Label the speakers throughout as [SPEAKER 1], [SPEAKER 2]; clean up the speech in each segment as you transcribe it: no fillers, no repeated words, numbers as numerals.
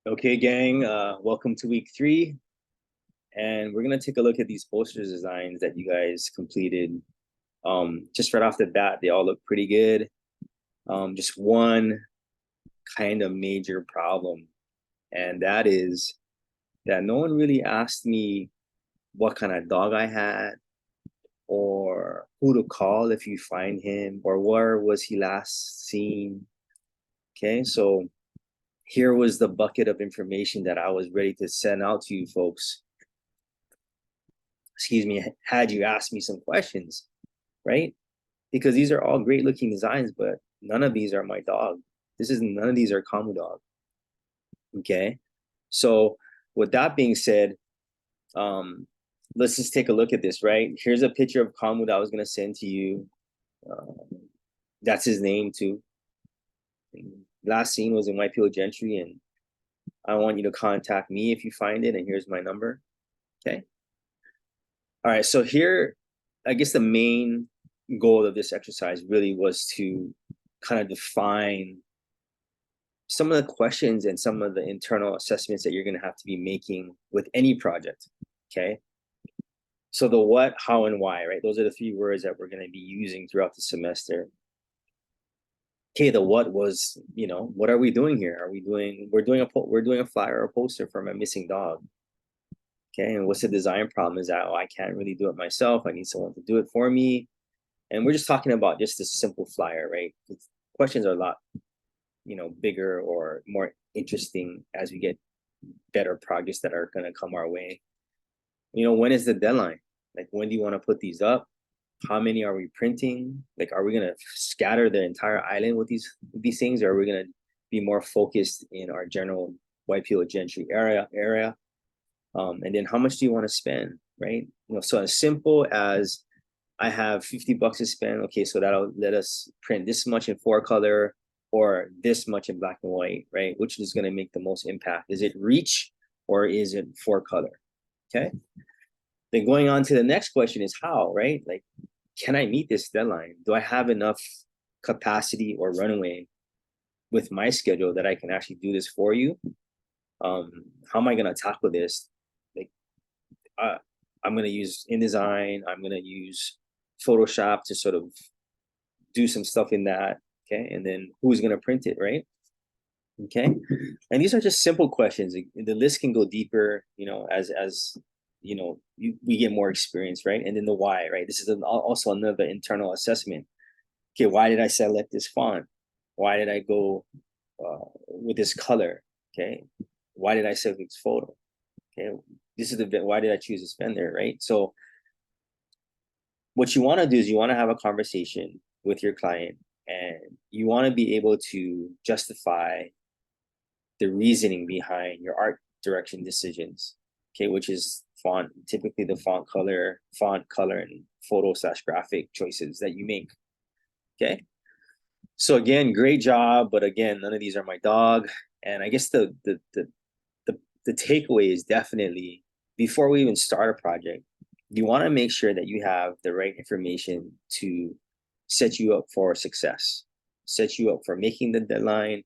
[SPEAKER 1] Okay, gang, welcome to week 3. And we're going to take a look at these posters designs that you guys completed. Just right off the bat, they all look pretty good. Just one kind of major problem, and that is that no one really asked me what kind of dog I had or who to call if you find him or where was he last seen. Okay, so here was the bucket of information that I was ready to send out to you folks, excuse me, had you asked me some questions, right? Because these are all great looking designs, but none of these are my dog. None of these are Kamu dog. Okay. So with that being said, let's just take a look at this, right? Here's a picture of Kamu that I was going to send to you. That's his name too. Last seen was in Whitefield Gentry, and I want you to contact me if you find it. And here's my number. Okay. All right. So here, I guess the main goal of this exercise really was to kind of define some of the questions and some of the internal assessments that you're going to have to be making with any project. Okay. So the what, how, and why, right? Those are the 3 words that we're going to be using throughout the semester. Okay, the what was, what are we doing here? We're doing a flyer or a poster for my missing dog. Okay, and what's the design problem? Is that, I can't really do it myself. I need someone to do it for me. And we're just talking about just a simple flyer, right? Questions are a lot, bigger or more interesting as we get better projects that are going to come our way. When is the deadline? Like, when do you want to put these up? How many are we printing? Like, are we going to scatter the entire island with these things, or are we going to be more focused in our general Whitefield Gentry area? And then how much do you want to spend, right? So as simple as I have $50 to spend. Okay, so that'll let us print this much in 4-color or this much in black and white, right? Which is going to make the most impact? Is it reach or is it 4-color? Okay. Then going on to the next question is how, right? Like, can I meet this deadline? Do I have enough capacity or runway with my schedule that I can actually do this for you? How am I going to tackle this? Like, I'm going to use InDesign. I'm going to use Photoshop to sort of do some stuff in that. Okay. And then who's going to print it, right? Okay. And these are just simple questions. The list can go deeper, as we get more experience, right? And then the why, right? This is also another internal assessment. Okay, why did I select this font? Why did I go with this color? Okay, why did I select this photo? Okay, this is why did I choose this vendor, right? So what you want to do is you want to have a conversation with your client, and you want to be able to justify the reasoning behind your art direction decisions, okay, which is typically the font color, and photo/graphic choices that you make. Okay. So again, great job, but again, none of these are my dog. And I guess the takeaway is definitely, before we even start a project, you want to make sure that you have the right information to set you up for success, set you up for making the deadline,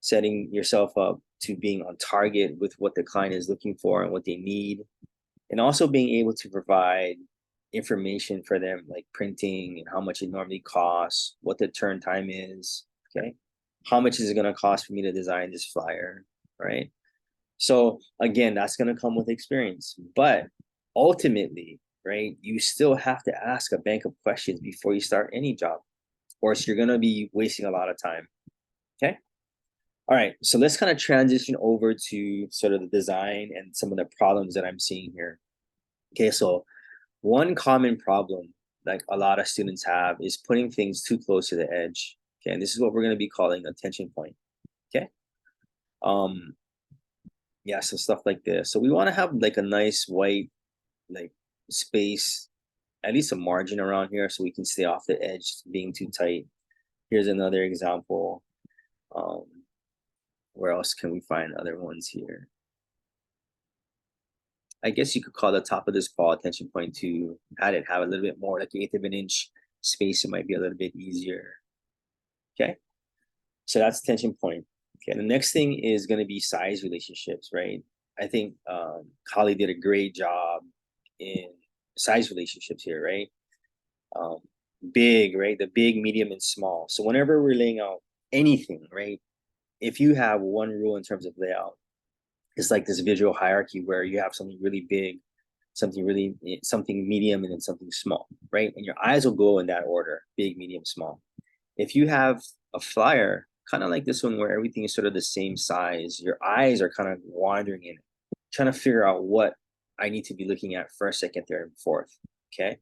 [SPEAKER 1] setting yourself up to being on target with what the client is looking for and what they need, and also being able to provide information for them, like printing and how much it normally costs, what the turn time is, okay? How much is it going to cost for me to design this flyer, right? So again, that's going to come with experience, but ultimately, right, you still have to ask a bank of questions before you start any job, or else you're going to be wasting a lot of time, okay? All right, so let's kind of transition over to sort of the design and some of the problems that I'm seeing here. Okay, so one common problem like a lot of students have is putting things too close to the edge. Okay, and this is what we're going to be calling a tension point. Okay. Yeah, so stuff like this. So we want to have like a nice white like space, at least a margin around here so we can stay off the edge being too tight. Here's another example. Where else can we find other ones here? I guess you could call the top of this ball tension point to have a little bit more like 1/8 of an inch space. It might be a little bit easier. Okay. So that's tension point. Okay, the next thing is going to be size relationships, right? I think Holly did a great job in size relationships here, right? Um, big, right? The big, medium, and small. So whenever we're laying out anything, right? If you have one rule in terms of layout, it's like this visual hierarchy where you have something really big, something medium, and then something small, right? And your eyes will go in that order: big, medium, small. If you have a flyer, kind of like this one, where everything is sort of the same size, your eyes are kind of wandering in, trying to figure out what I need to be looking at first, second, third, and fourth. Okay,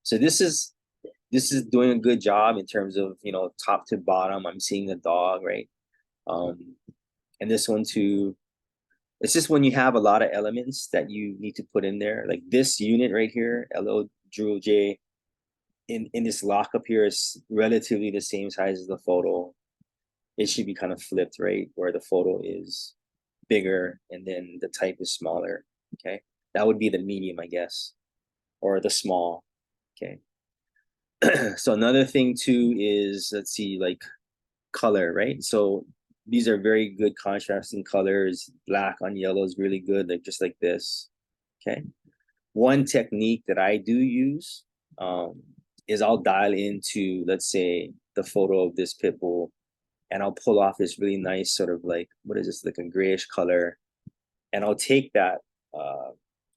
[SPEAKER 1] so this is doing a good job in terms of, top to bottom. I'm seeing the dog, right? And this one too. It's just when you have a lot of elements that you need to put in there, like this unit right here, LO Drew J, in this lockup here is relatively the same size as the photo. It should be kind of flipped, right? Where the photo is bigger and then the type is smaller. Okay. That would be the medium, I guess, or the small. Okay. So another thing too is, let's see, like color, right? So these are very good contrasting colors. Black on yellow is really good, like just like this. Okay. One technique that I do use is I'll dial into, let's say, the photo of this pit bull, and I'll pull off this really nice sort of like, what is this, like a grayish color. And I'll take that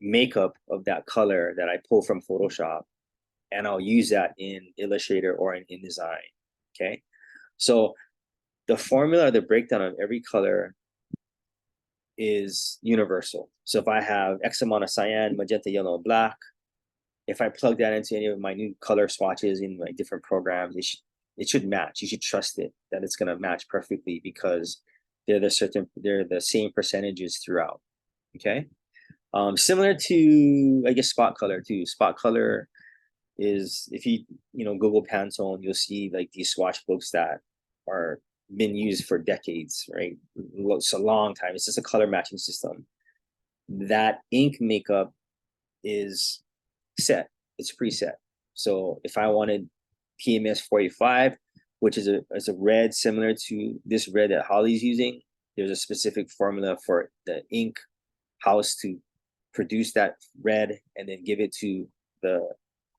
[SPEAKER 1] makeup of that color that I pull from Photoshop, and I'll use that in Illustrator or in InDesign. Okay. So the formula, the breakdown of every color is universal. So if I have X amount of cyan, magenta, yellow, black, if I plug that into any of my new color swatches in my different programs, it should match. You should trust it that it's going to match perfectly, because they're the same percentages throughout. Okay. Similar to, I guess, spot color too. Spot color is, if you Google Pantone, you'll see like these swatch books that are been used for decades, right? It's a long time. It's just a color matching system. That ink makeup is set. It's preset. So if I wanted PMS 45, which is a red similar to this red that Holly's using, there's a specific formula for the ink house to produce that red and then give it to the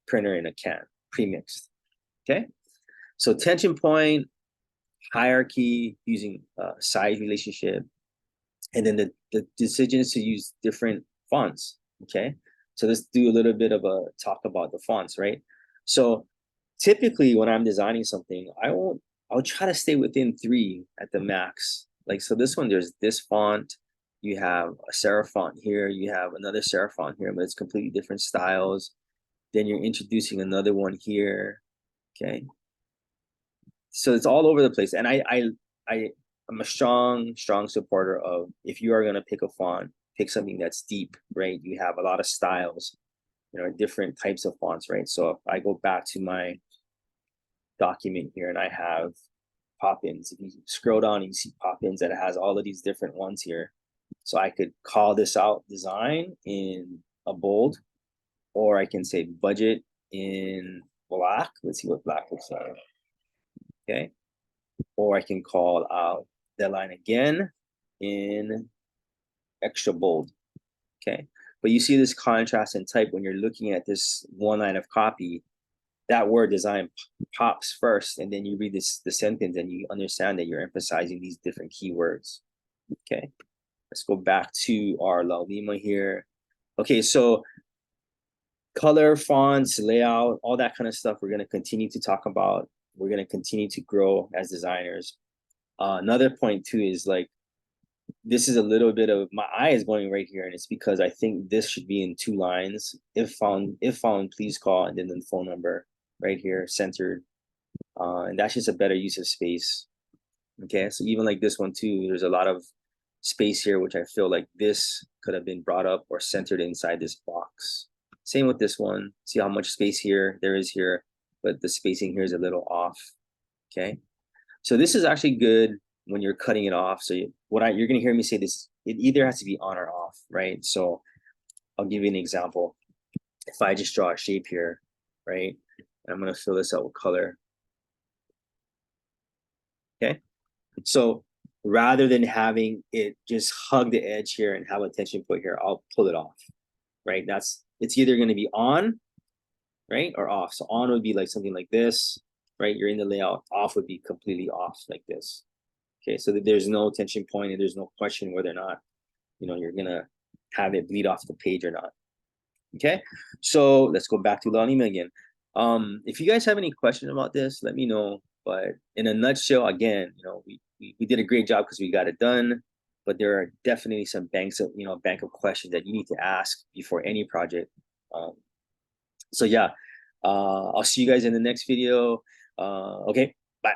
[SPEAKER 1] printer in a can, pre-mixed. Okay. So tension point, hierarchy, using size relationship, and then the decisions to use different fonts. Okay. So let's do a little bit of a talk about the fonts, right? So typically when I'm designing something, I'll try to stay within 3 at the max. Like, so this one, there's this font, you have a serif font here, you have another serif font here, but it's completely different styles. Then you're introducing another one here. Okay. So it's all over the place. And I'm a strong supporter of, if you are going to pick a font, pick something that's deep, right? You have a lot of styles, different types of fonts, right? So if I go back to my document here and I have Poppins, if you scroll down and you see Poppins, that it has all of these different ones here. So I could call this out design in a bold, or I can say budget in black. Let's see what black looks like. Okay. Or I can call out that line again in extra bold. Okay. But you see this contrast in type when you're looking at this one line of copy. That word design pops first, and then you read the sentence and you understand that you're emphasizing these different keywords. Okay. Let's go back to our La Lima here. Okay, so color, fonts, layout, all that kind of stuff we're going to continue to talk about. We're going to continue to grow as designers. Another point too is, like, this is a little bit of, my eye is going right here, and it's because I think this should be in 2 lines. If found, please call, and then the phone number right here, centered. And that's just a better use of space. Okay, so even like this one too, there's a lot of space here, which I feel like this could have been brought up or centered inside this box. Same with this one. See how much space here there is here, but the spacing here is a little off. Okay, so this is actually good when you're cutting it off. So you're going to hear me say this, it either has to be on or off, right? So I'll give you an example. If I just draw a shape here, right, and I'm going to fill this out with color. Okay, so rather than having it just hug the edge here and have a tension point here. I'll pull it off, right? It's either going to be on, right, or off. So on would be like something like this, right? You're in the layout. Off would be completely off like this. Okay, so that there's no tension point and there's no question whether or not, you're gonna have it bleed off the page or not. Okay, so let's go back to Lanima again. If you guys have any questions about this, let me know. But in a nutshell, again, we did a great job because we got it done. But there are definitely some bank of questions that you need to ask before any project. So yeah, I'll see you guys in the next video. Okay, bye.